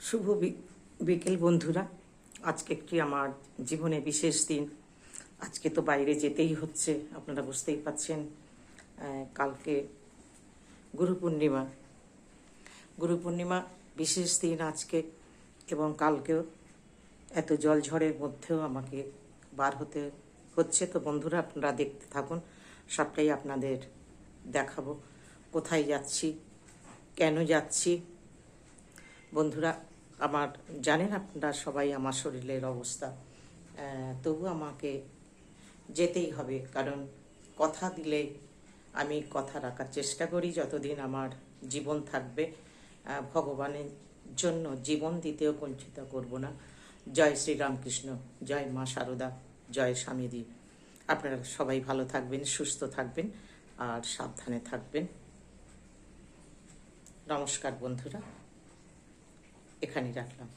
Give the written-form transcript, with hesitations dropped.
শুভ বিকেল বন্ধুরা। আজকে একটি আমার জীবনে বিশেষ দিন। আজকে তো বাইরে যেতেই হচ্ছে, আপনারা বুঝতেই পাচ্ছেন। কালকে গুরু পূর্ণিমা। বিশেষ দিন আজকে এবং কালকেও। এত জল ঝড়ের মধ্যেও আমাকে বার হতে হচ্ছে। তো বন্ধুরা, আপনারা দেখতে থাকুন, সবটাই আপনাদের দেখাবো। কোথায় যাচ্ছি, কেন যাচ্ছি। বন্ধুরা, আমার জানেন আপনারা সবাই আমার শরীরের অবস্থা, তবু আমাকে যেতেই হবে, কারণ কথা দিলে আমি কথা রাখার চেষ্টা করি। যতদিন আমার জীবন থাকবে, ভগবানের জন্য জীবন দিতেও বঞ্চিত করব না। জয় শ্রীরামকৃষ্ণ, জয় মা শারদা, জয় স্বামীজি। আপনারা সবাই ভালো থাকবেন, সুস্থ থাকবেন আর সাবধানে থাকবেন। নমস্কার বন্ধুরা, এখানেই রাখলাম।